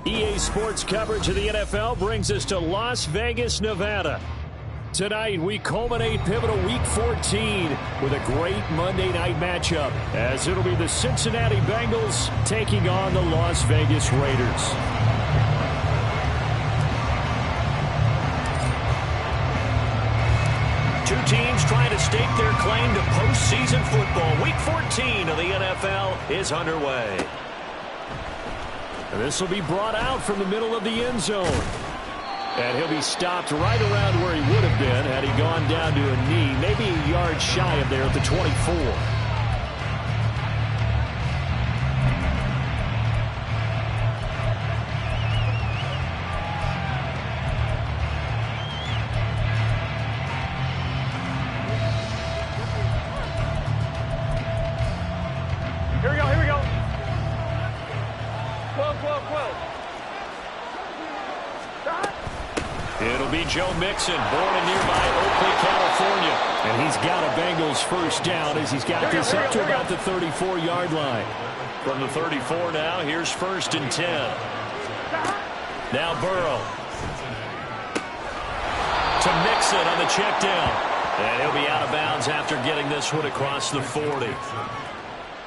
EA Sports coverage of the NFL brings us to Las Vegas, Nevada. Tonight, we culminate pivotal Week 14 with a great Monday night matchup, as it'll be the Cincinnati Bengals taking on the Las Vegas Raiders. Two teams trying to stake their claim to postseason football. Week 14 of the NFL is underway. This will be brought out from the middle of the end zone. And he'll be stopped right around where he would have been had he gone down to a knee, maybe a yard shy of there at the 24. It'll be Joe Mixon, born in nearby Oakley, California. And he's got a Bengals first down as he's got this up to about the 34-yard line. From the 34 now, here's 1st and 10. Now Burrow. To Mixon on the check down. And he'll be out of bounds after getting this one across the 40.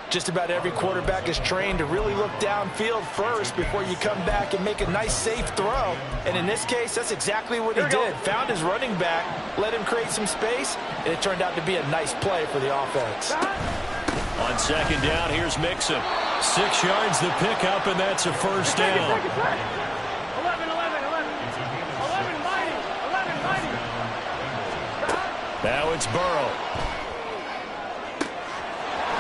Just about every quarterback is trained to really look downfield first before you come back and make a nice, safe throw. And in this case, that's exactly what he did. Found his running back, let him create some space, and it turned out to be a nice play for the offense. On 2nd down, here's Mixon. 6 yards the pickup, and that's a first down. 11, mighty. Now it's Burrow.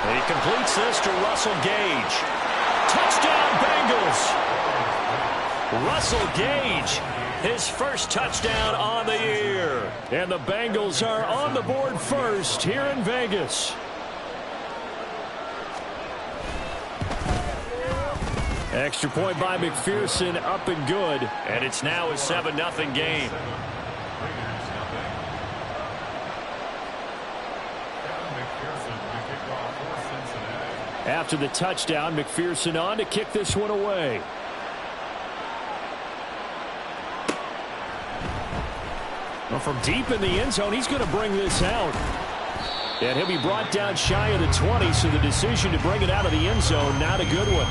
And he completes this to Russell Gage. Touchdown, Bengals! Russell Gage, his first touchdown on the year. And the Bengals are on the board first here in Vegas. Extra point by McPherson, up and good. And it's now a 7-0 game. After the touchdown, McPherson on to kick this one away. Well, from deep in the end zone, he's going to bring this out. And he'll be brought down shy of the 20, so the decision to bring it out of the end zone, not a good one.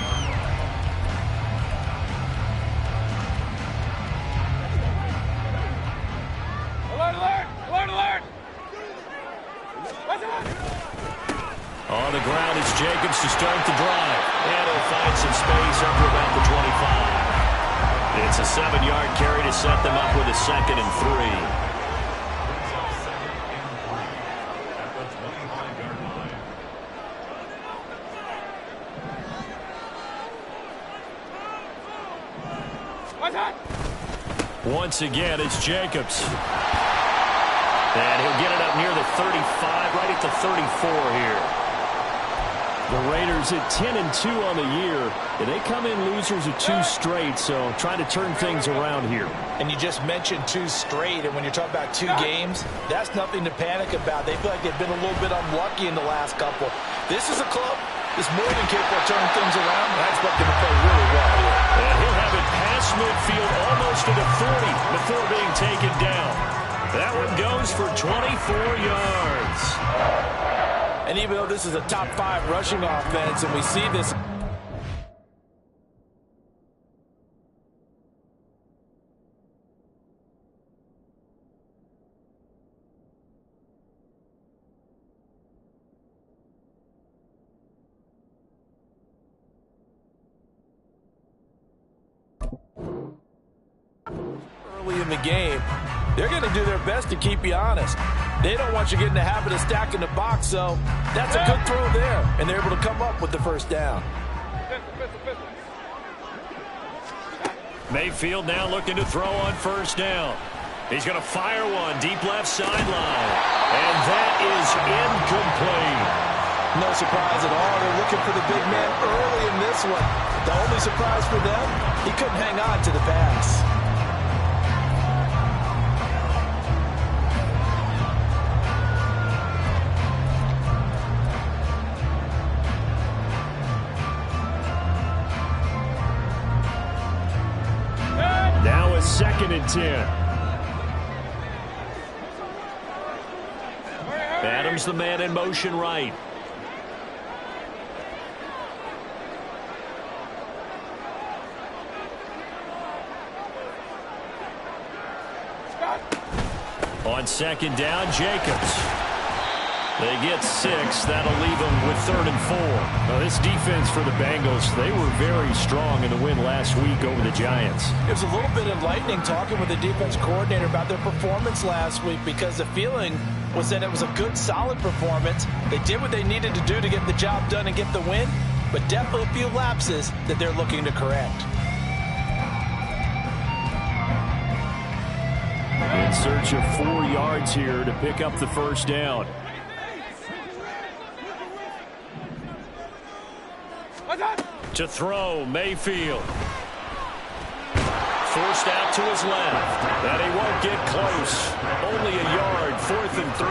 On the ground is Jacobs to start the drive. And he'll find some space up to about the 25. It's a 7-yard carry to set them up with a 2nd and 3. Once again, it's Jacobs. And he'll get it up near the 35, right at the 34 here. The Raiders at 10-2 on the year. And they come in losers of 2 straight, so trying to turn things around here. And you just mentioned 2 straight, and when you're talking about 2 games, that's nothing to panic about. They feel like they've been a little bit unlucky in the last couple. This is a club that's more than capable of turning things around, and I expect them to play really well here. And he'll have it past midfield almost to the 40 before being taken down. That one goes for 24 yards. And even though this is a top 5 rushing offense, and we see this. Early in the game, they're going to do their best to keep you honest. They don't want you getting the habit of stacking the box, so that's a good throw there. And they're able to come up with the first down. Mayfield now looking to throw on 1st down. He's going to fire one deep left sideline. And that is incomplete. No surprise at all. They're looking for the big man early in this one. The only surprise for them, he couldn't hang on to the pass. 10. Adams the man in motion right. On second down, Jacobs. They get 6. That'll leave them with 3rd and 4. Now, this defense for the Bengals, they were very strong in the win last week over the Giants. It was a little bit enlightening talking with the defense coordinator about their performance last week, because the feeling was that it was a good, solid performance. They did what they needed to do to get the job done and get the win, but definitely a few lapses that they're looking to correct. In search of 4 yards here to pick up the first down. To throw, Mayfield. Forced out to his left. And he won't get close. Only a yard, 4th and 3.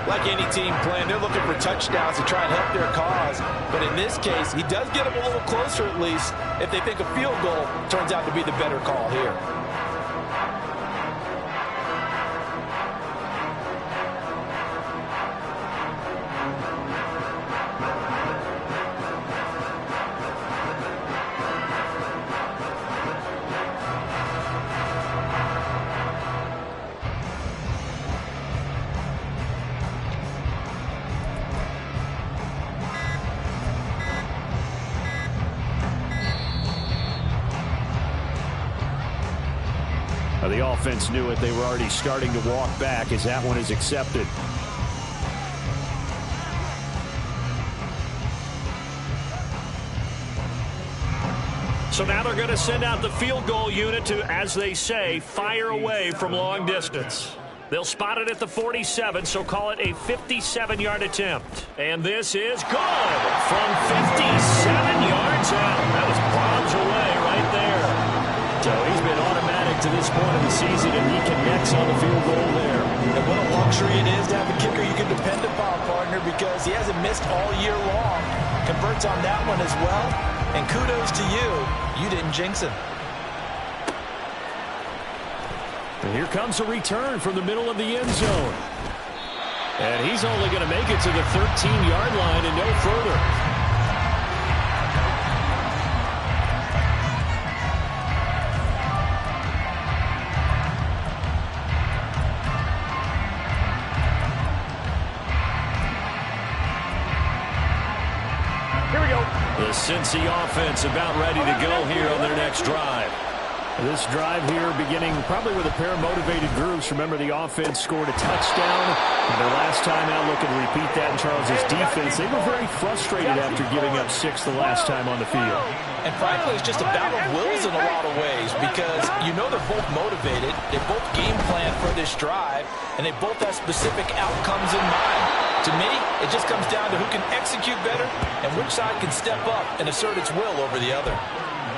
Like any team playing, they're looking for touchdowns to try and help their cause. But in this case, he does get them a little closer at least if they think a field goal turns out to be the better call here. The offense knew it. They were already starting to walk back as that one is accepted. So now they're going to send out the field goal unit to, as they say, fire away from long distance. They'll spot it at the 47, so call it a 57-yard attempt. And this is good from 57 yards out. That was bombs away right there. So he's been automatic to this point of the season, and he connects on the field goal there. And what a luxury it is to have a kicker you can depend upon, partner, because he hasn't missed all year long. Converts on that one as well. And kudos to you. You didn't jinx him. And here comes a return from the middle of the end zone. And he's only going to make it to the 13-yard line and no further. The Cincy offense about ready to go here on their next drive. This drive here beginning probably with a pair of motivated groups. Remember, the offense scored a touchdown. And their last time out, looking to repeat that in Charles's defense. They were very frustrated after giving up 6 the last time on the field. And frankly, it's just a battle of wills in a lot of ways, because you know they're both motivated. They both game plan for this drive, and they both have specific outcomes in mind. To me, it just comes down to who can execute better and which side can step up and assert its will over the other.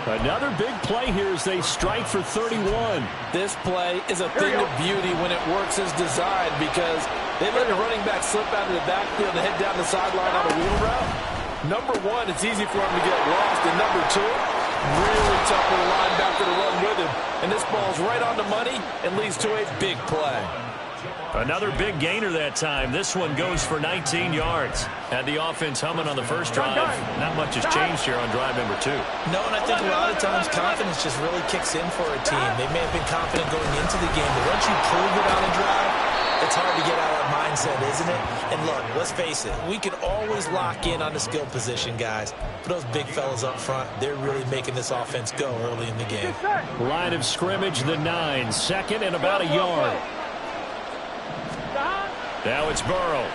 Another big play here as they strike for 31. This play is a thing of beauty when it works as designed, because they let the running back slip out of the backfield and head down the sideline on a wheel route. Number one, it's easy for him to get lost. And number two, really tough for the linebacker to run with him. And this ball's right on the money and leads to a big play. Another big gainer that time. This one goes for 19 yards. Had the offense humming on the first drive. Not much has changed here on drive number 2. No, and I think a lot of times confidence just really kicks in for a team. They may have been confident going into the game, but once you prove it on a drive, it's hard to get out of that mindset, isn't it? And look, let's face it, we can always lock in on the skill position, guys. For those big fellas up front, they're really making this offense go early in the game. Line of scrimmage, the 9. Second and about a yard. Now it's Burrow.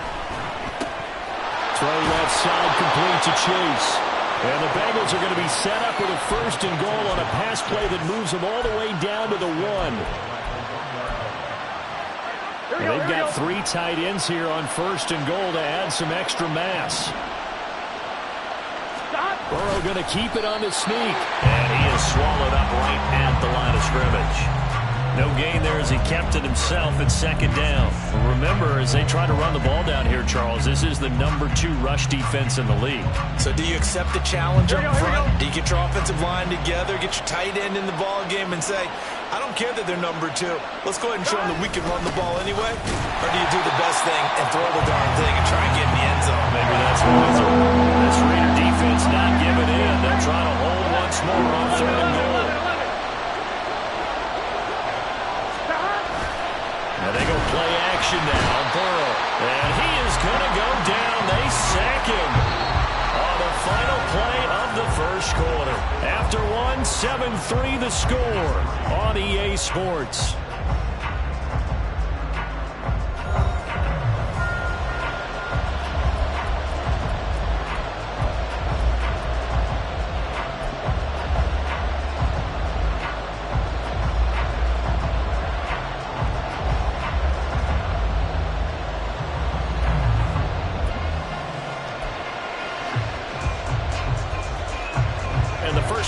Throw left side complete to Chase. And the Bengals are going to be set up with a 1st and goal on a pass play that moves them all the way down to the 1. And they've got 3 tight ends here on 1st and goal to add some extra mass. Burrow going to keep it on the sneak. And he is swallowed up right at the line of scrimmage. No gain there as he kept it himself at 2nd down. Remember remember, as they try to run the ball down here, Charles, this is the #2 rush defense in the league. So do you accept the challenge up front? Do you get your offensive line together, get your tight end in the ball game and say, I don't care that they're #2. Let's go ahead and show them that we can run the ball anyway? Or do you do the best thing and throw the darn thing and try and get in the end zone? Maybe that's what it is. This Raider defense not giving in. They'll try to hold once more on 3rd and goal. Now they go play action now. Burrow. And he is going to go down. They sack him on the final play of the first quarter. After one, 7-3 the score on EA Sports.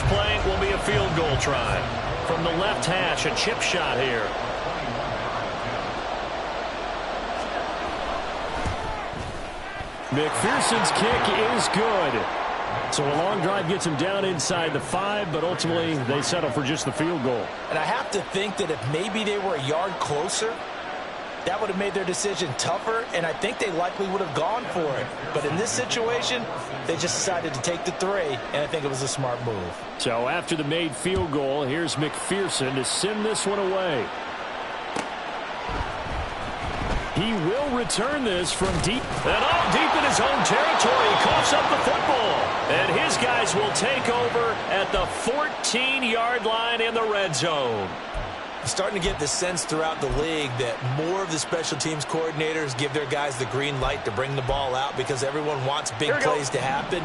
Play will be a field goal try. From the left hash, a chip shot here. McPherson's kick is good. So a long drive gets him down inside the 5, but ultimately they settle for just the field goal. And I have to think that if maybe they were a yard closer, that would have made their decision tougher, and I think they likely would have gone for it. But in this situation, they just decided to take the 3, and I think it was a smart move. So after the made field goal, here's McPherson to send this one away. He will return this from deep. And all deep in his own territory. He coughs up the football. And his guys will take over at the 14-yard line in the red zone. Starting to get the sense throughout the league that more of the special teams coordinators give their guys the green light to bring the ball out because everyone wants big plays to happen.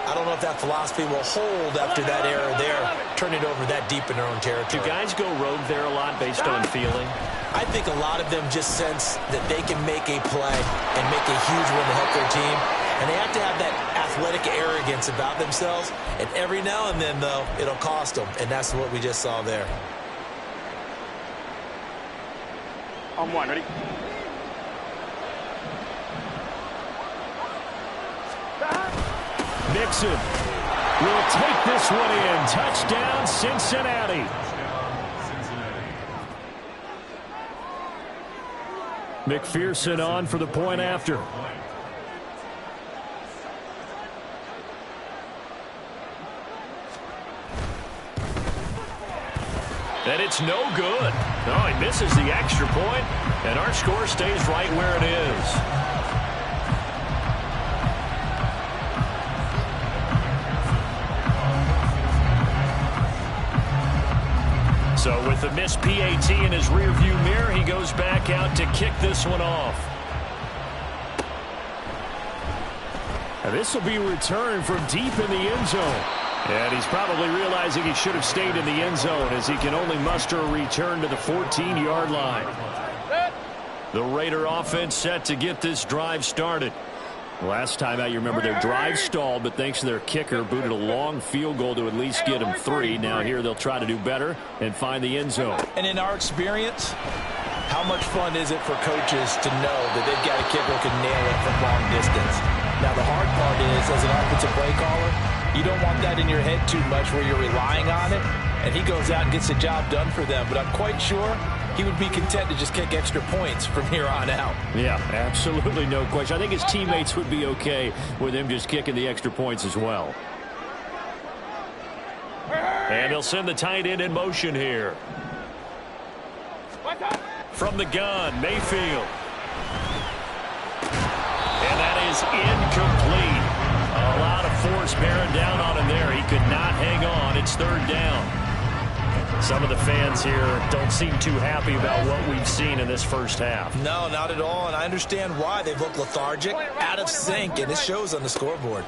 I don't know if that philosophy will hold after that error there, turn it over that deep in their own territory. Do guys go rogue there a lot based on feeling? I think a lot of them just sense that they can make a play and make a huge one to help their team. And they have to have that athletic arrogance about themselves. And every now and then, though, it'll cost them. And that's what we just saw there. On one, ready? Mixon will take this one in. Touchdown, Cincinnati. McPherson on for the point after. And it's no good. No, he misses the extra point, and our score stays right where it is. So with the missed PAT in his rearview mirror, he goes back out to kick this one off. And this will be returned from deep in the end zone. And he's probably realizing he should have stayed in the end zone as he can only muster a return to the 14-yard line. The Raider offense set to get this drive started. Last time out, you remember their drive stalled, but thanks to their kicker, booted a long field goal to at least get them 3. Now here they'll try to do better and find the end zone. And in our experience, how much fun is it for coaches to know that they've got a kicker who can nail it from long distance? Now the hard part is, as an offensive play caller, you don't want that in your head too much where you're relying on it, and he goes out and gets the job done for them. But I'm quite sure he would be content to just kick extra points from here on out. Yeah, absolutely no question. I think his teammates would be okay with him just kicking the extra points as well. And they'll send the tight end in motion here. From the gun, Mayfield. And that is incomplete. A lot of force bearing down on him there. He could not hang on. It's 3rd down. Some of the fans here don't seem too happy about what we've seen in this first half. No, not at all, and I understand why. They've looked lethargic, out of sync, and it shows on the scoreboard.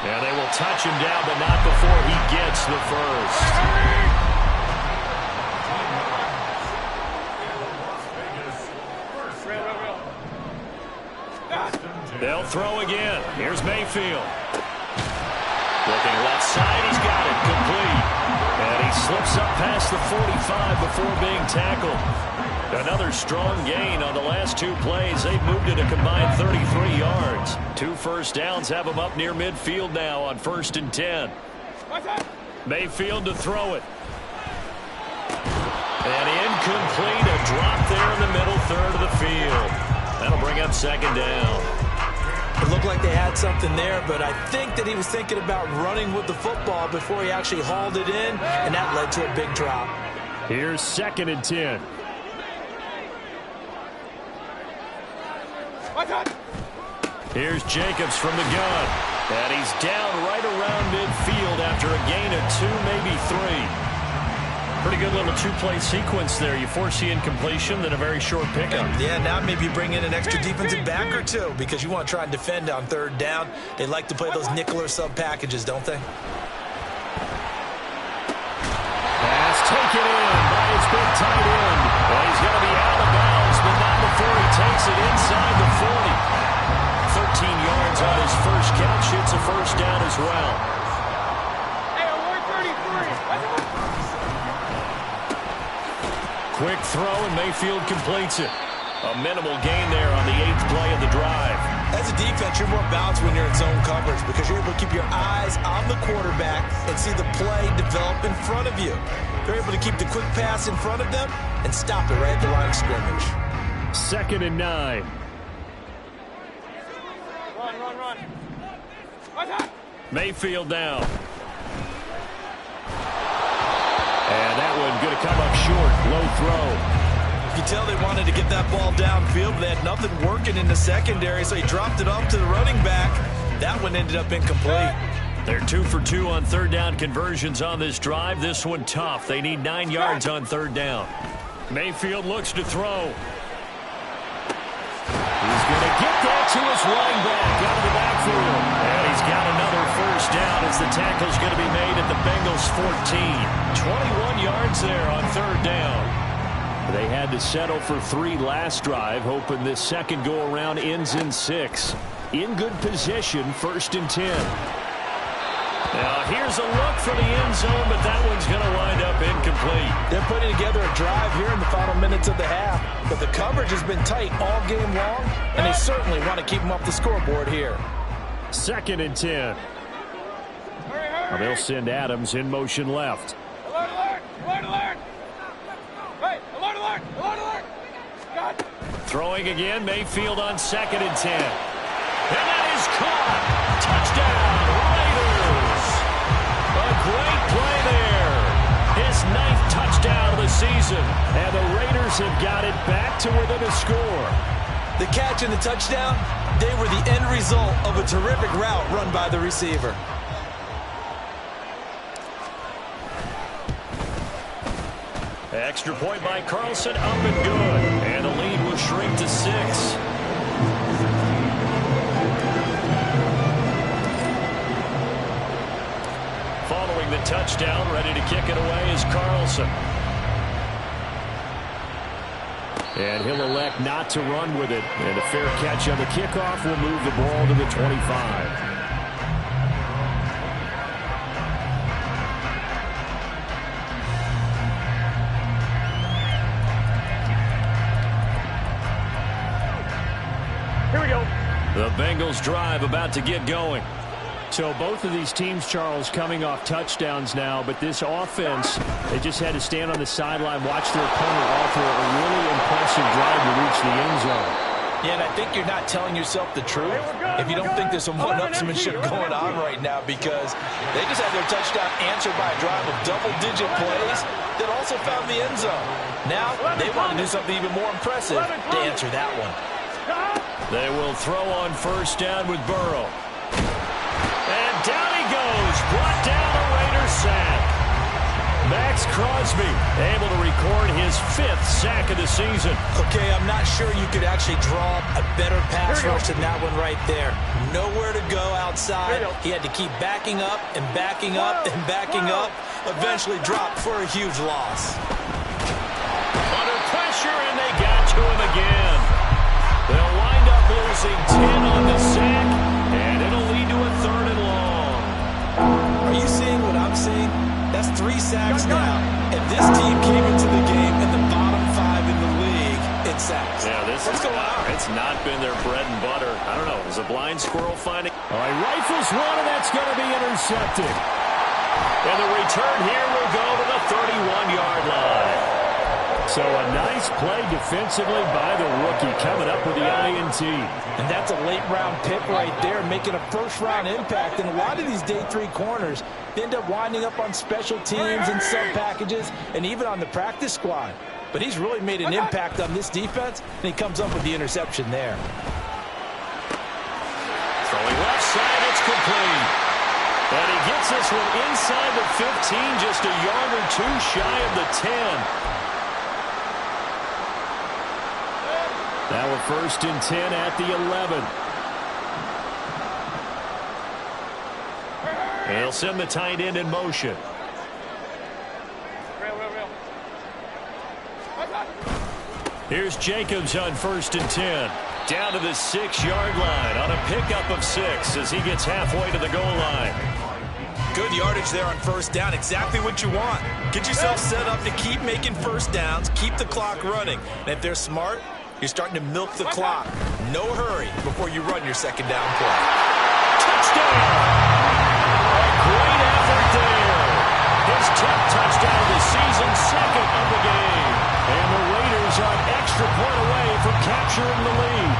Yeah, they will touch him down, but not before he gets the first. They'll throw again. Here's Mayfield. Looking left side, he's got it complete. And he slips up past the 45 before being tackled. Another strong gain on the last 2 plays. They've moved it a combined 33 yards. 2 first downs have them up near midfield now on 1st and 10. Mayfield to throw it. And incomplete. A drop there in the middle third of the field. That'll bring up 2nd down. It looked like they had something there, but I think that he was thinking about running with the football before he actually hauled it in, and that led to a big drop. Here's 2nd and 10. Here's Jacobs from the gun. And he's down right around midfield after a gain of 2, maybe 3. Pretty good little 2-play sequence there. You force the incompletion, then a very short pickup. Yeah, now maybe bring in an extra defensive back or 2 because you want to try and defend on 3rd down. They like to play those nickel or sub packages, don't they? Pass taken in by his big tight end. Well, he's going to be out of bounds, but not before he takes it inside the 40. 13 yards on his first catch. It's a first down as well. Hey, 133. Quick throw, and Mayfield completes it. A minimal gain there on the 8th play of the drive. As a defense, you're more balanced when you're in zone coverage because you're able to keep your eyes on the quarterback and see the play develop in front of you. They're able to keep the quick pass in front of them and stop it right at the line of scrimmage. 2nd and 9. Run. Mayfield down. And that one going to come up short. Low throw. You can tell they wanted to get that ball downfield, but they had nothing working in the secondary, so he dropped it off to the running back. That one ended up incomplete. They're 2 for 2 on 3rd down conversions on this drive. This one tough. They need 9 yards on 3rd down. Mayfield looks to throw. He's going to get that to his running back out of the backfield. And he's got another first down as the tackle's going to be made at the Bengals 14. 21 yards there on 3rd down. They had to settle for 3 last drive, hoping this second go-around ends in 6. In good position, 1st and 10. Now, here's a look for the end zone, but that one's going to wind up incomplete. They're putting together a drive here in the final minutes of the half, but the coverage has been tight all game long, and they certainly want to keep them off the scoreboard here. 2nd and 10. Well, they'll send Adams in motion left. Alert! Hey, alert! God. Throwing again, Mayfield on 2nd and 10. And that is caught. Touchdown, Raiders. A great play there. His 9th touchdown of the season. And the Raiders have got it back to within a score. The catch and the touchdown, they were the end result of a terrific route run by the receiver. Extra point by Carlson, up and good. And the lead will shrink to 6. Following the touchdown, ready to kick it away is Carlson. And he'll elect not to run with it. And a fair catch on the kickoff will move the ball to the 25. Here we go. The Bengals drive about to get going. So both of these teams, Charles, coming off touchdowns now, but this offense, they just had to stand on the sideline, watch their opponent offer a really impressive drive to reach the end zone. Yeah, and I think you're not telling yourself the truth if you don't think there's some one-upsmanship going on right now, because they just had their touchdown answered by a drive of double-digit plays that also found the end zone. Now they want to do something even more impressive to answer that one. They will throw on 1st down with Burrow. And down he goes, brought down a Raider sack. Max Crosby able to record his 5th sack of the season. Okay, I'm not sure you could actually draw a better pass rush than that one right there. Nowhere to go outside. He had to keep backing up and backing up and backing up. Eventually dropped for a huge loss. Under pressure, and they got to him again. They'll wind up losing 10 on the sack, and it'll lead to a 3rd and long. Are you seeing what I'm seeing? That's 3 sacks now, and this team came into the game in the bottom 5 in the league. sacks. Yeah, What's going on? It's not been their bread and butter. I don't know. Is a blind squirrel finding? All right, rifles one, and that's going to be intercepted. And the return here will go to the 31-yard line. So a nice play defensively by the rookie, coming up with the INT. And that's a late-round pick right there, making a first-round impact. And a lot of these day 3 corners end up winding up on special teams and sub packages and even on the practice squad. But he's really made an impact on this defense, and he comes up with the interception there. Throwing left side, it's complete. And he gets this one inside the 15, just a yard or two shy of the 10. Now we're 1st and 10 at the 11. And he'll send the tight end in motion. Here's Jacobs on 1st and 10. Down to the 6-yard line on a pickup of 6 as he gets halfway to the goal line. Good yardage there on 1st down. Exactly what you want. Get yourself set up to keep making 1st downs, keep the clock running. And if they're smart, you're starting to milk the clock. No hurry before you run your 2nd down play. Touchdown! A great effort there. His 10th touchdown of the season, 2nd of the game. And the Raiders are an extra point away from capturing the lead.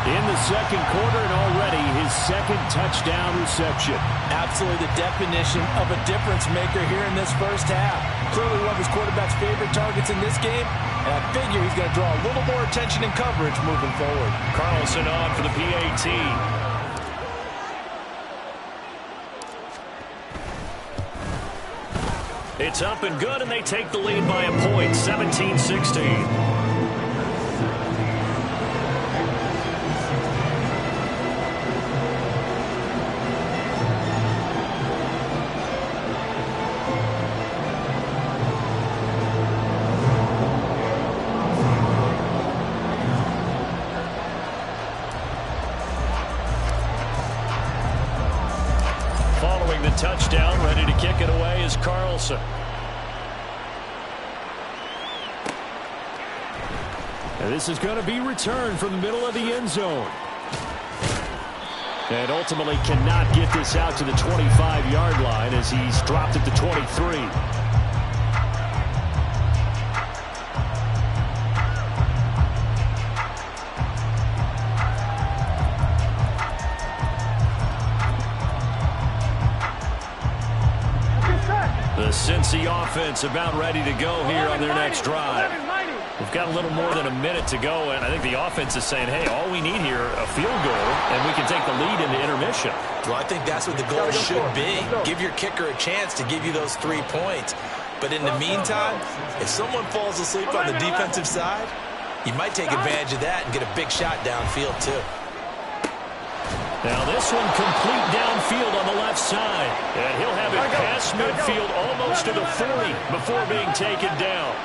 In the 2nd quarter, and already his 2nd touchdown reception. Absolutely the definition of a difference maker here in this 1st half. Clearly one of his quarterback's favorite targets in this game, and I figure he's going to draw a little more attention and coverage moving forward. Carlson on for the PAT. It's up and good, and they take the lead by a point, 17-16. Touchdown, ready to kick it away is Carlson. And this is going to be returned from the middle of the end zone. And ultimately cannot get this out to the 25-yard line as he's dropped at the 23. The Cincy offense about ready to go here on their next drive. We've got a little more than a minute to go, and I think the offense is saying, hey, all we need here, a field goal, and we can take the lead into intermission. Well, I think that's what the goal should be. Give your kicker a chance to give you those 3 points. But in the meantime, if someone falls asleep on the defensive side, you might take advantage of that and get a big shot downfield, too. Now this one complete downfield on the left side. And he'll have it past midfield almost to the 40 before being taken down.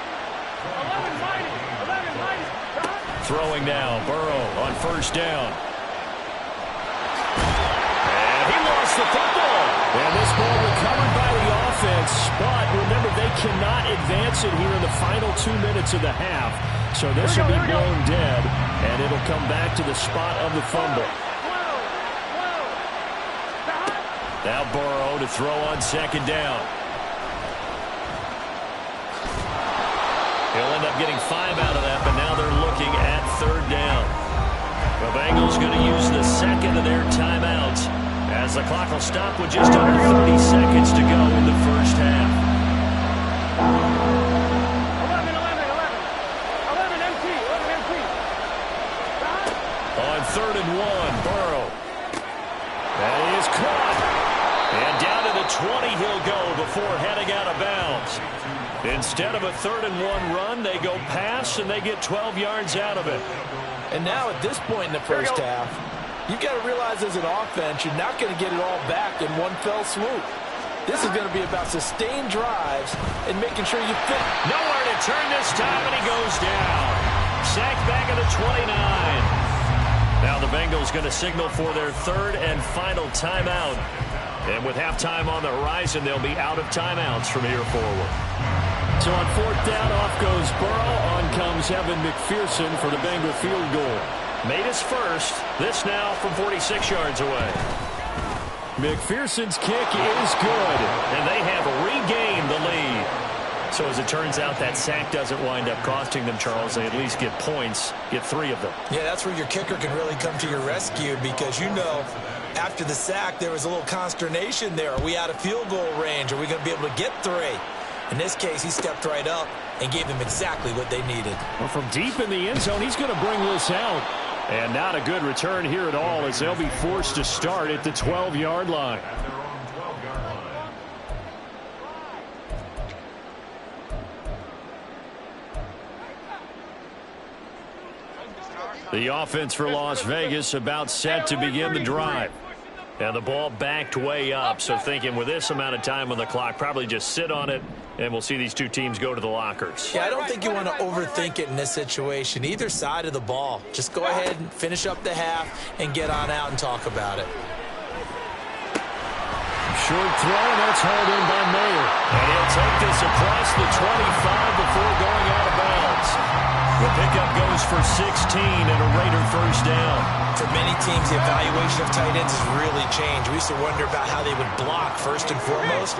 Throwing now, Burrow on 1st down. And he lost the football. And this ball recovered by the offense. But remember, they cannot advance it here in the final 2 minutes of the half. So this will be blown dead. And it'll come back to the spot of the fumble. Now Burrow to throw on 2nd down. He'll end up getting 5 out of that, but now they're looking at 3rd down. The Bengals going to use the 2nd of their timeouts as the clock will stop with just under 30 seconds to go in the 1st half. 11 MT. On 3rd and 1, Burrow. That is caught. And down to the 20 he'll go before heading out of bounds. Instead of a 3rd and 1 run, they go pass, and they get 12 yards out of it. And now at this point in the 1st half, you've got to realize as an offense, you're not going to get it all back in one fell swoop. This is going to be about sustained drives and making sure you fit. Nowhere to turn this time, and he goes down. Sacked back at the 29. Now the Bengals going to signal for their 3rd and final timeout. And with halftime on the horizon, they'll be out of timeouts from here forward. So on fourth down, off goes Burrow. On comes Evan McPherson for the Bengal field goal. Made his first. This now from 46 yards away. McPherson's kick is good, and they have regained the lead. So as it turns out, that sack doesn't wind up costing them, Charles. They at least get points, get 3 of them. Yeah, that's where your kicker can really come to your rescue because, you know, after the sack, there was a little consternation there. Are we out of field goal range? Are we going to be able to get 3? In this case, he stepped right up and gave them exactly what they needed. Well, from deep in the end zone, he's going to bring this out. And not a good return here at all as they'll be forced to start at the 12-yard line. The offense for Las Vegas about set to begin the drive. And the ball backed way up, so thinking with this amount of time on the clock, probably just sit on it, and we'll see these two teams go to the lockers. Yeah, I don't think you want to overthink it in this situation. Either side of the ball. Just go ahead and finish up the half and get on out and talk about it. Short throw, and that's hauled in by Mayer. And he'll take this across the 25 before going out of bounds. The pickup goes for 16 and a Raider first down. For many teams, the evaluation of tight ends has really changed. We used to wonder about how they would block first and foremost.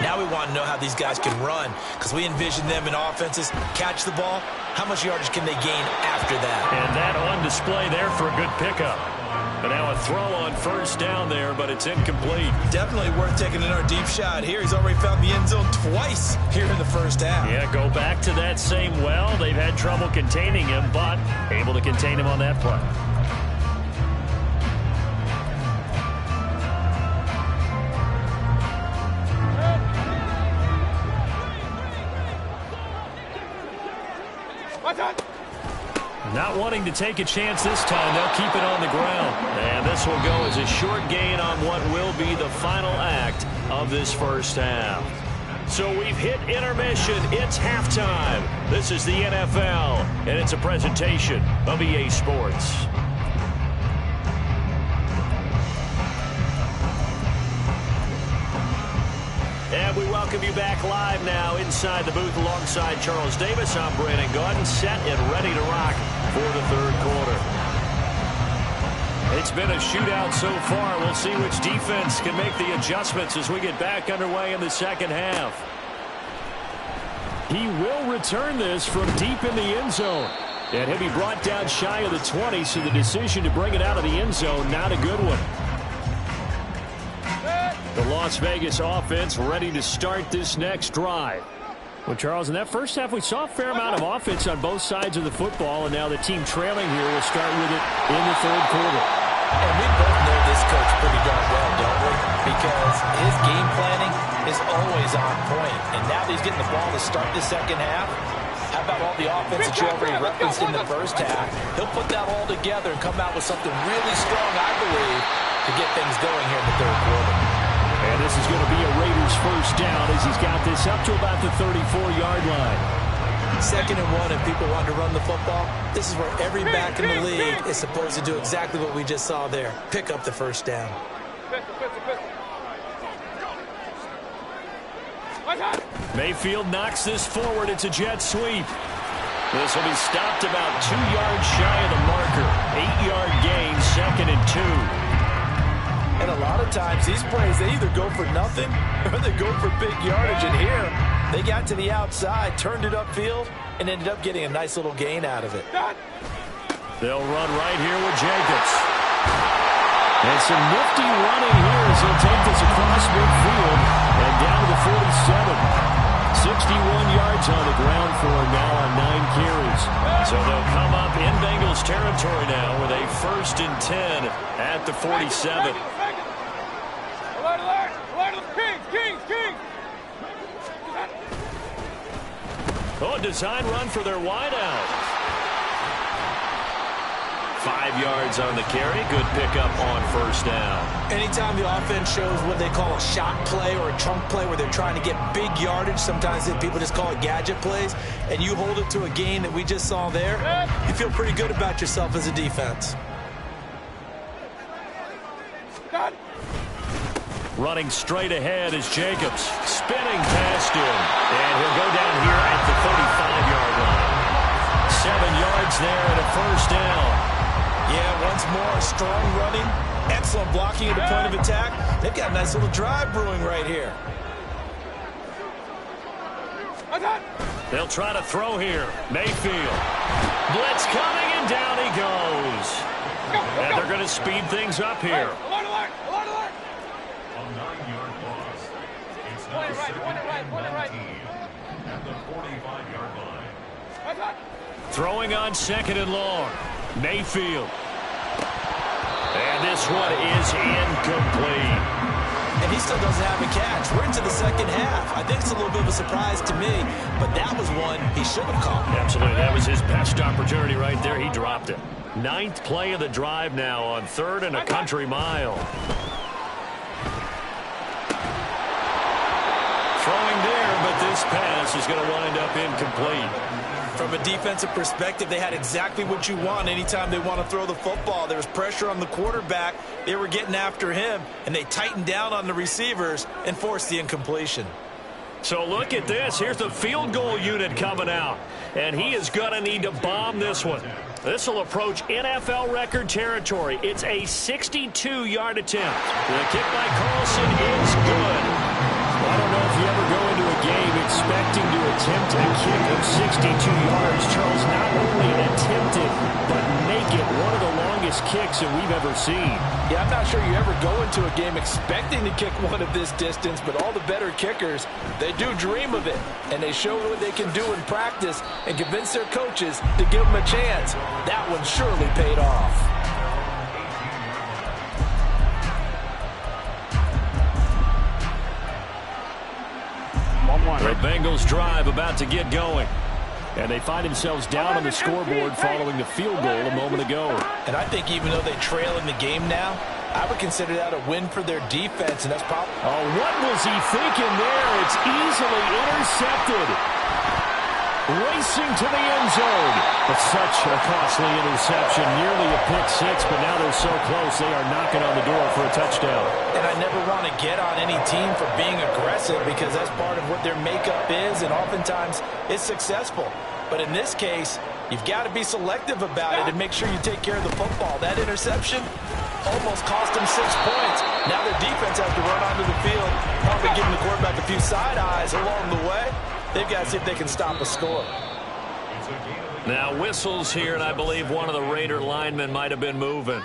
Now we want to know how these guys can run because we envision them in offenses. Catch the ball. How much yardage can they gain after that? And that on display there for a good pickup. And now a throw on first down there, but it's incomplete. Definitely worth taking another deep shot here. He's already found the end zone twice here in the first half. Yeah, go back to that same well. They've had trouble containing him, but able to contain him on that play. Not wanting to take a chance this time, they'll keep it on the ground. And this will go as a short gain on what will be the final act of this first half. So we've hit intermission. It's halftime. This is the NFL, and it's a presentation of EA Sports. And we welcome you back live now inside the booth alongside Charles Davis. I'm Brandon Gaudin, set and ready to rock for the third quarter. It's been a shootout so far. We'll see which defense can make the adjustments as we get back underway in the second half. He will return this from deep in the end zone. And he'll be brought down shy of the 20, so the decision to bring it out of the end zone, not a good one. The Las Vegas offense ready to start this next drive. Well, Charles, in that first half, we saw a fair amount of offense on both sides of the football, and now the team trailing here will start with it in the third quarter. And we both know this coach pretty darn well, don't we? Because his game planning is always on point. And now that he's getting the ball to start the second half, how about all the offense that you already referenced in the first half? He'll put that all together and come out with something really strong, I believe, to get things going here in the third quarter. And this is going to be a Raiders first down as he's got this up to about the 34-yard line. 2nd and 1, if people want to run the football, this is where every back in the league is supposed to do exactly what we just saw there. Pick up the first down. Mayfield knocks this forward. It's a jet sweep. This will be stopped about 2 yards shy of the marker. 8-yard gain, 2nd and 2. And a lot of times, these plays, they either go for nothing or they go for big yardage. And here, they got to the outside, turned it upfield, and ended up getting a nice little gain out of it. They'll run right here with Jacobs. And some nifty running here as he'll take this across midfield and down to the 47. 61 yards on the ground for him now on 9 carries. So they'll come up in Bengals territory now with a 1st and 10 at the 47. Kings! Oh, design run for their wideout. 5 yards on the carry. Good pickup on first down. Anytime the offense shows what they call a shot play or a trunk play where they're trying to get big yardage, sometimes people just call it gadget plays, and you hold it to a gain that we just saw there, you feel pretty good about yourself as a defense. Running straight ahead is Jacobs. Spinning past him. And he'll go down here at the 35-yard line. 7 yards there and a first down. Yeah, once more, strong running. Excellent blocking at the point of attack. They've got a nice little drive brewing right here. They'll try to throw here. Mayfield. Blitz coming, and down he goes. And they're going to speed things up here. A 9-yard loss. It's number 17 at the 45-yard line. Throwing on 2nd and long. Mayfield. And this one is incomplete. And he still doesn't have a catch. We're into the second half. I think it's a little bit of a surprise to me, but that was one he should have caught. Absolutely. That was his best opportunity right there. He dropped it. 9th play of the drive now on 3rd and a country mile. Throwing there, but this pass is going to wind up incomplete. From a defensive perspective, they had exactly what you want anytime they want to throw the football. There was pressure on the quarterback. They were getting after him, and they tightened down on the receivers and forced the incompletion. So look at this. Here's the field goal unit coming out, and he is going to need to bomb this one. This will approach NFL record territory. It's a 62-yard attempt. The kick by Carlson is good. I don't know if you ever go into a game expecting to attempt a kick of 62 yards. Charles, not only attempt it, but make it one of the longest kicks that we've ever seen. Yeah, I'm not sure you ever go into a game expecting to kick one of this distance, but all the better kickers, they do dream of it, and they show what they can do in practice and convince their coaches to give them a chance. That one surely paid off. The Bengals drive about to get going. And they find themselves down on the scoreboard following the field goal a moment ago. And I think even though they trail in the game now, I would consider that a win for their defense, and that's probably... Oh, what was he thinking there? It's easily intercepted. Racing to the end zone. But such a costly interception. Nearly a pick six, but now they're so close they are knocking on the door for a touchdown. And I never want to get on any team for being aggressive because that's part of what their makeup is, and oftentimes it's successful. But in this case, you've got to be selective about it and make sure you take care of the football. That interception almost cost them 6 points. Now their defense has to run onto the field, probably giving the quarterback a few side eyes along the way. They've got to see if they can stop a score. Now whistles here, and I believe one of the Raider linemen might have been moving.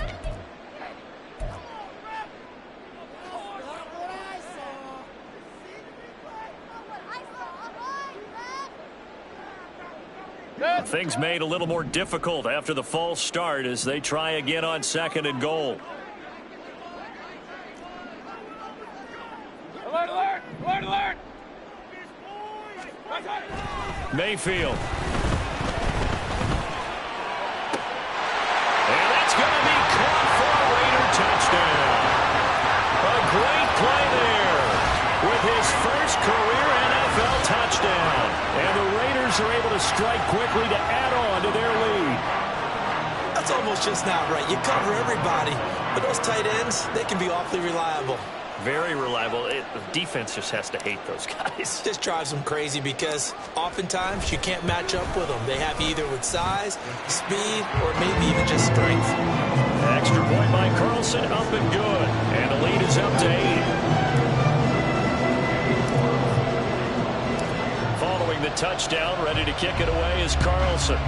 Things made a little more difficult after the false start as they try again on 2nd and goal. Alert, alert! Alert, alert! Mayfield. And that's going to be caught for a Raider touchdown. A great play there with his first career NFL touchdown. And the Raiders are able to strike quickly to add on to their lead. That's almost just not right. You cover everybody, but those tight ends, they can be awfully reliable. Very reliable. The defense just has to hate those guys. Just drives them crazy because oftentimes you can't match up with them. They have either with size, speed, or maybe even just strength. Extra point by Carlson, up and good. And the lead is up to 8. Following the touchdown, ready to kick it away is Carlson.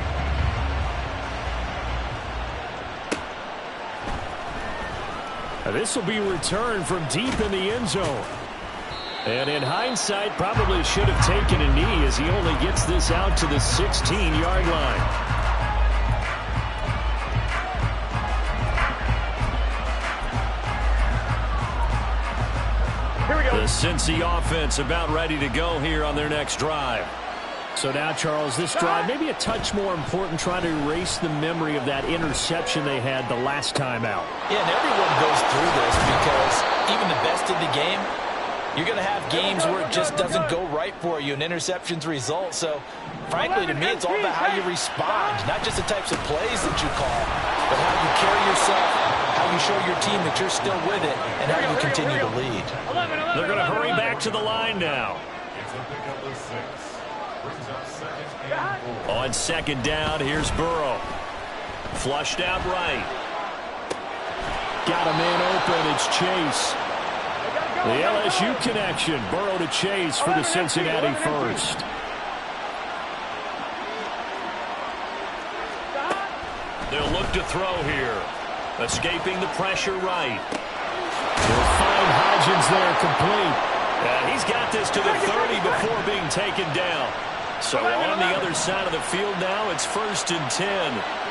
This will be returned from deep in the end zone. And in hindsight, probably should have taken a knee as he only gets this out to the 16-yard line. Here we go. The Cincy offense about ready to go here on their next drive. So now, Charles, this drive maybe a touch more important, trying to erase the memory of that interception they had the last time out. Yeah, and everyone goes through this because even the best in the game, you're going to have games where it just doesn't go right for you and interceptions result. So, frankly, to me, it's all about how you respond, not just the types of plays that you call, but how you carry yourself, how you you show your team that you're still with it and how you continue to lead. They're going to hurry back to the line now. It's a pickup of 6. Brings up 2nd and 4. On 2nd down, here's Burrow. Flushed out right. Got a man open. It's Chase. The LSU connection. Burrow to Chase for the Cincinnati first. They'll look to throw here. Escaping the pressure right. They'll find Hodgins there complete. He's got this to the 30 before being taken down. So on the other side of the field now, it's 1st and 10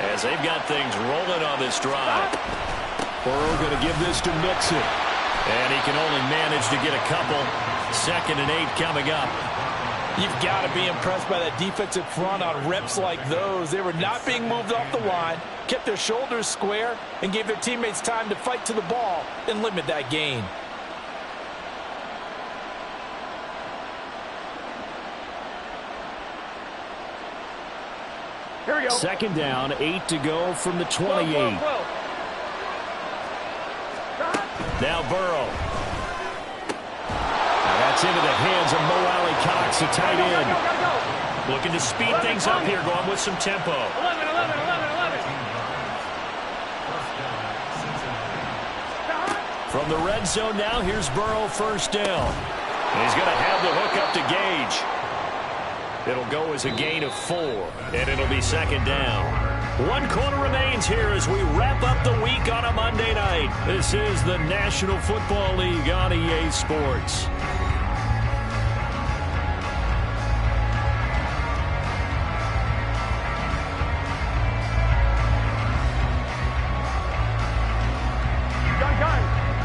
as they've got things rolling on this drive. Burrow going to give this to Mixon. And he can only manage to get a couple. 2nd and 8 coming up. You've got to be impressed by that defensive front on reps like those. They were not being moved off the line, kept their shoulders square, and gave their teammates time to fight to the ball and limit that gain. Here we go. 2nd down, 8 to go from the 28. Now Burrow. Now that's into the hands of Mo Alley Cox, a tight end. Looking to speed things up here, going with some tempo. 11. From the red zone now, here's Burrow 1st down. And he's going to have the hook up to Gage. It'll go as a gain of 4, and it'll be 2nd down. 1 quarter remains here as we wrap up the week on a Monday night. This is the National Football League on EA Sports.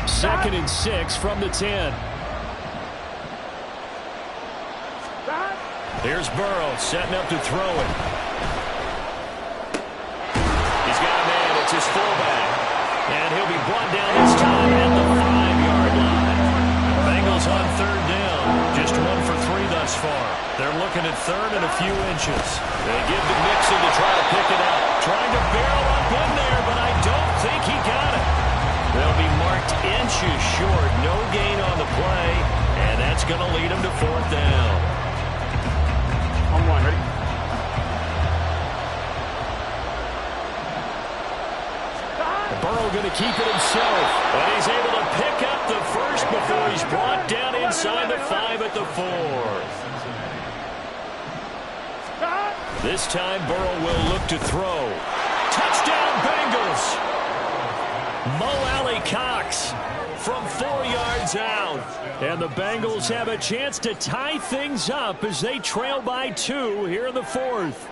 Second and 6 from the 10. Here's Burrow setting up to throw it. He's got a man. It's his fullback. And he'll be brought down this time at the 5-yard line. Bengals on 3rd down. Just 1 for 3 thus far. They're looking at 3rd and a few inches. They give to Mixon to try to pick it up. Trying to barrel up in there, but I don't think he got it. They'll be marked inches short. No gain on the play. And that's going to lead them to 4th down. On 1, ready? Burrow going to keep it himself. But he's able to pick up the first before he's brought down inside the 5 at the 4. This time Burrow will look to throw. Touchdown Bengals! Mo Alley Cox from 4 yards out. And the Bengals have a chance to tie things up as they trail by 2 here in the 4th.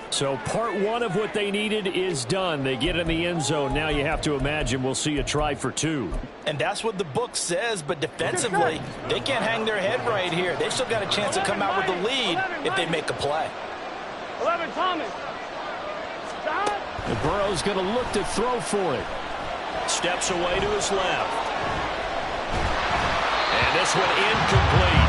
So part 1 of what they needed is done. They get in the end zone. Now you have to imagine we'll see a try for 2. And that's what the book says, but defensively, they can't hang their head right here. They've still got a chance to come out with the lead if they make a play. 11, Thomas. And Burrow's going to look to throw for it. Steps away to his left. And this one incomplete.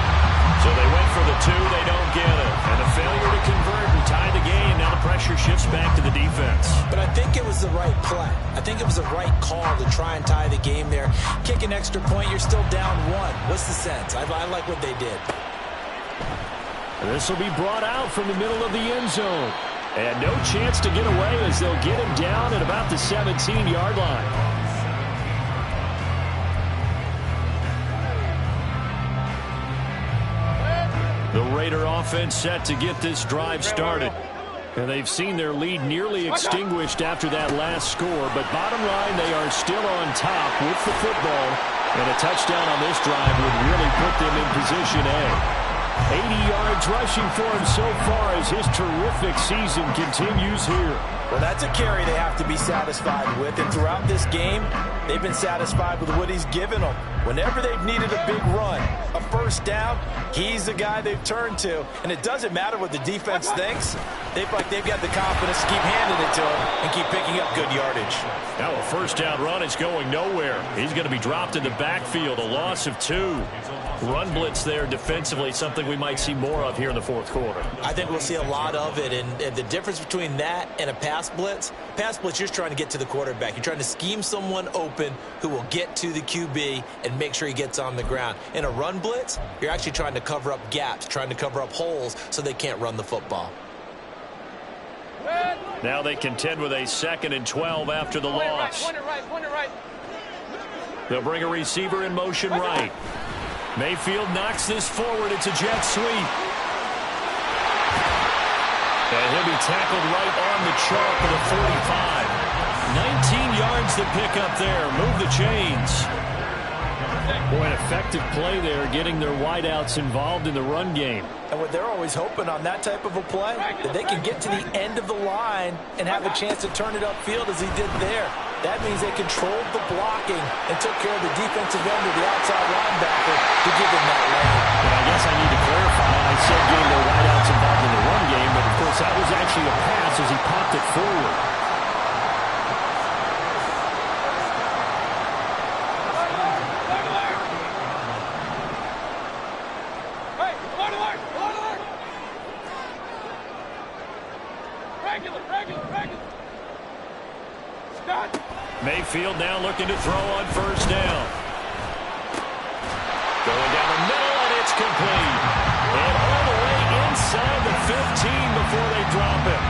So they went for the 2, they don't get it. And a failure to convert and tie the game. Now the pressure shifts back to the defense. But I think it was the right play. I think it was the right call to try and tie the game there. Kick an extra point, you're still down 1. What's the sense? I like what they did. This will be brought out from the middle of the end zone. And no chance to get away as they'll get him down at about the 17-yard line. The Raider offense set to get this drive started. And they've seen their lead nearly extinguished after that last score. But bottom line, they are still on top with the football. And a touchdown on this drive would really put them in position A. 80 yards rushing for him so far as his terrific season continues here. Well, that's a carry they have to be satisfied with. And throughout this game, they've been satisfied with what he's given them. Whenever they've needed a big run, a first down, he's the guy they've turned to. And it doesn't matter what the defense thinks. They've got the confidence to keep handing it to him and keep picking up good yardage. Now a first down run is going nowhere. He's going to be dropped in the backfield, a loss of 2. Run blitz there defensively, something we might see more of here in the 4th quarter. I think we'll see a lot of it. And the difference between that and a pass pass blitz, you're just trying to get to the quarterback. You're trying to scheme someone open who will get to the QB and make sure he gets on the ground. In a run blitz, you're actually trying to cover up gaps, trying to cover up holes so they can't run the football. Now they contend with a 2nd and 12 after the loss. Point it right. They'll bring a receiver in motion right. Mayfield knocks this forward. It's a jet sweep. And he'll be tackled right on the chalk of the 45. 19 yards to pick up there. Move the chains. Boy, an effective play there, getting their wideouts involved in the run game. And what they're always hoping on that type of a play, that they can get to the end of the line and have a chance to turn it upfield as he did there. That means they controlled the blocking and took care of the defensive end of the outside linebacker to give him that lane. And I guess I need to clarify. I said getting their wideouts involved in the run game, but of course that was actually a pass as he popped it forward. Mayfield now looking to throw on first down. Going down the middle, and it's complete. And all the way inside the 15 before they drop him.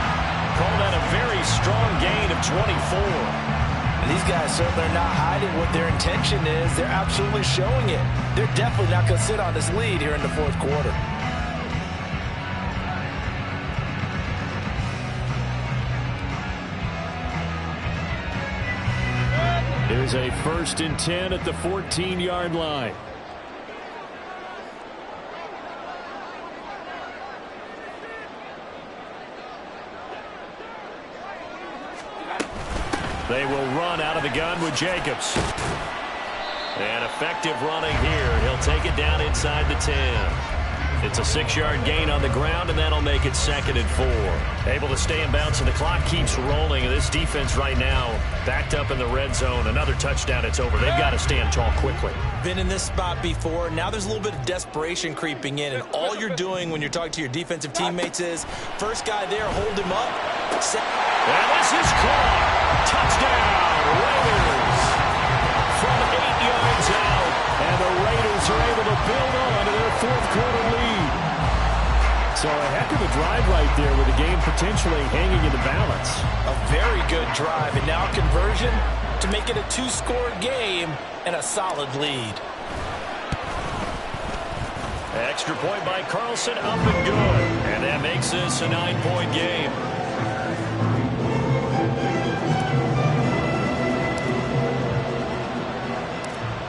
Call that a very strong gain of 24. And these guys certainly are not hiding what their intention is. They're absolutely showing it. They're definitely not going to sit on this lead here in the fourth quarter. Here's a 1st and 10 at the 14-yard line. They will run out of the gun with Jacobs. And effective running here. He'll take it down inside the 10. It's a 6-yard gain on the ground, and that'll make it 2nd and 4. Able to stay in bounds, and the clock keeps rolling. And this defense right now backed up in the red zone. Another touchdown, it's over. They've got to stand tall quickly. Been in this spot before. Now there's a little bit of desperation creeping in, and all you're doing when you're talking to your defensive teammates is, first guy there, hold him up. And this is caught. Touchdown, Raiders. From 8 yards out, and the Raiders are able to build on to their fourth quarter lead. So a heck of a drive right there with the game potentially hanging in the balance. A very good drive, and now conversion to make it a 2-score game and a solid lead. Extra point by Carlson, up and good. And that makes this a 9-point game.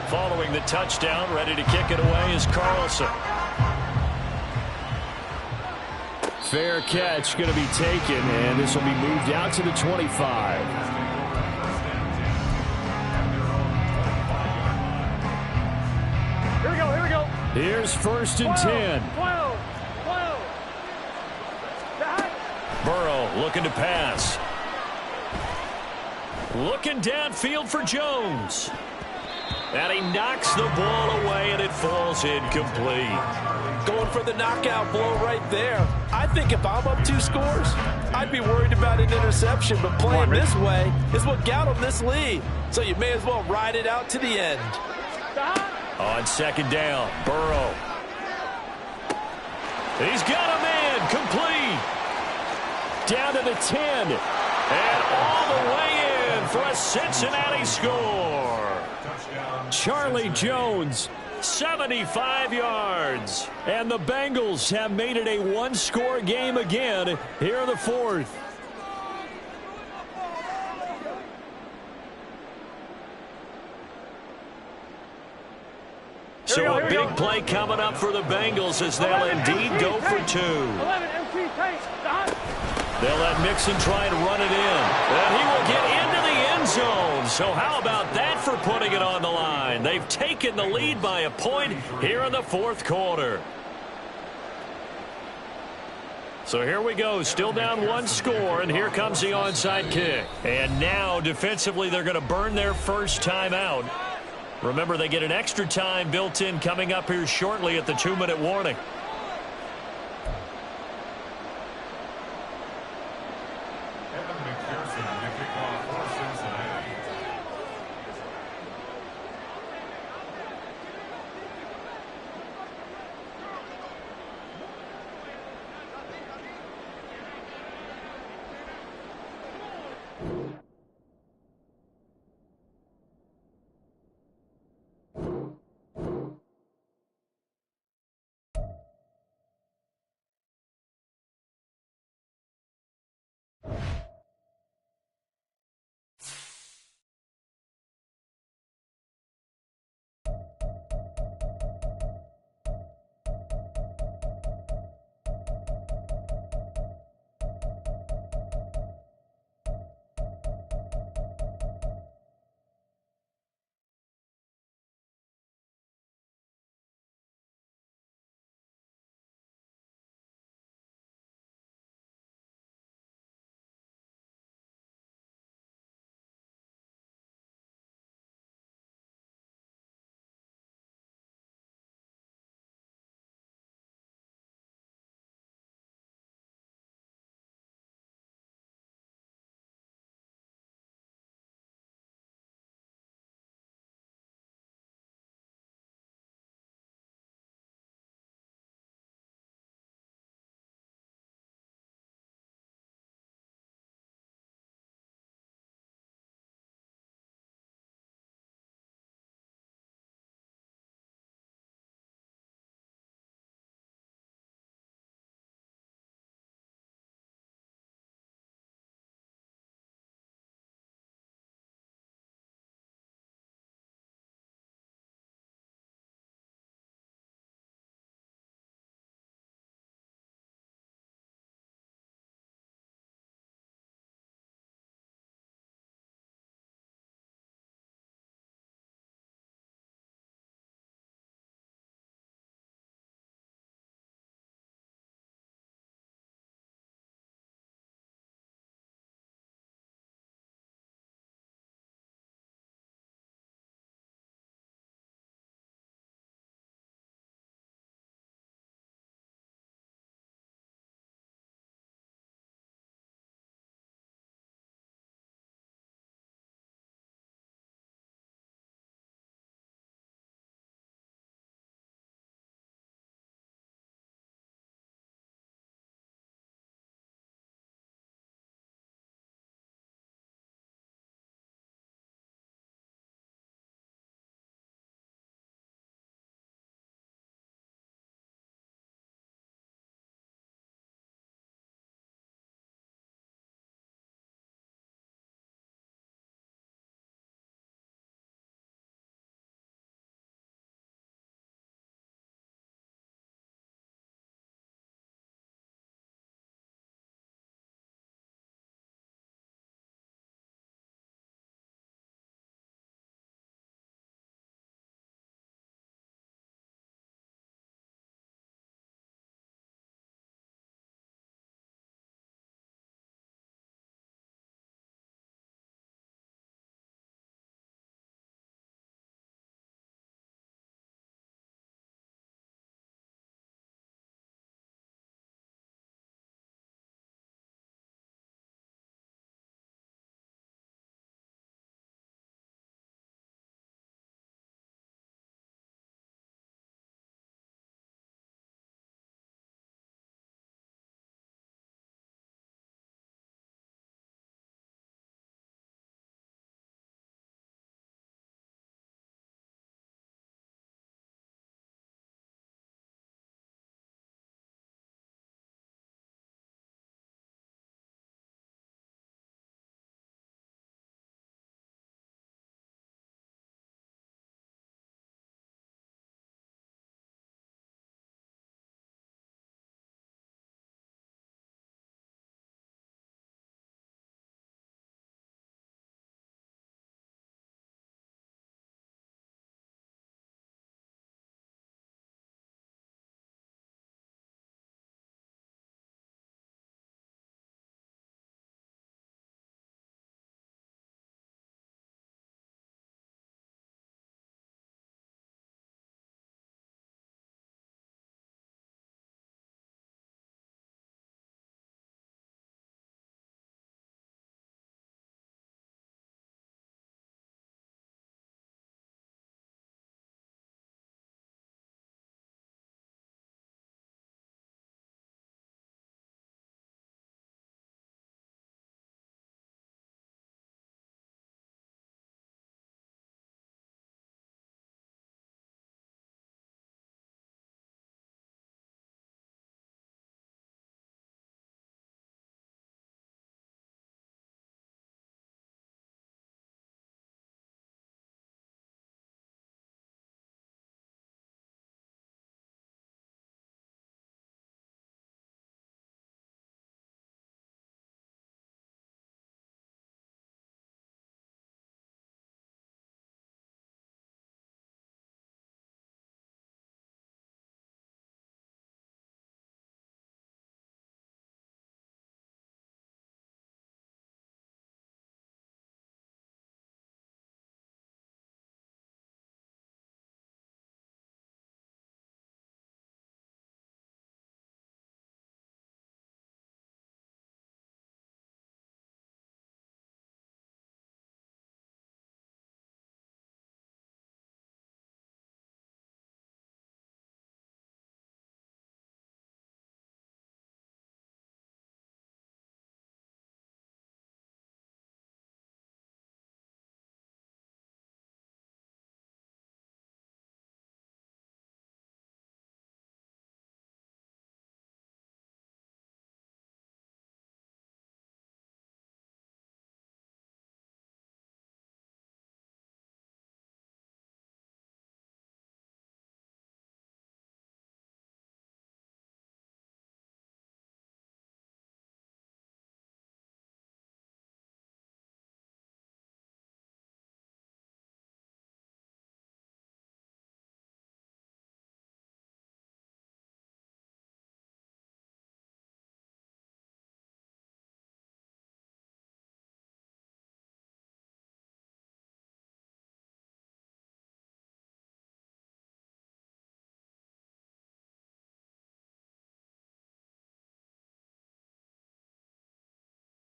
Following the touchdown, ready to kick it away is Carlson. Fair catch going to be taken, and this will be moved out to the 25. Here we go. Here's 1st and 10. 12. Burrow looking to pass. Looking downfield for Jones. And he knocks the ball away, and it falls incomplete. Going for the knockout blow right there. I think if I'm up 2 scores, I'd be worried about an interception, but playing this way is what got them this lead. So you may as well ride it out to the end. On 2nd down, Burrow. He's got a man, complete. Down to the 10. And all the way in for a Cincinnati score. Charlie Jones, 75 yards. And the Bengals have made it a 1-score game again here in the 4th. So a big play coming up for the Bengals as they'll indeed go for 2. 11 MT Tate. They'll let Mixon try and run it in. And he will get into the end zone. So how about that for putting it on the line? They've taken the lead by a point here in the 4th quarter. So here we go, still down 1 score, and here comes the onside kick. And now defensively they're going to burn their first time out. Remember, they get an extra time built in coming up here shortly at the 2-minute warning.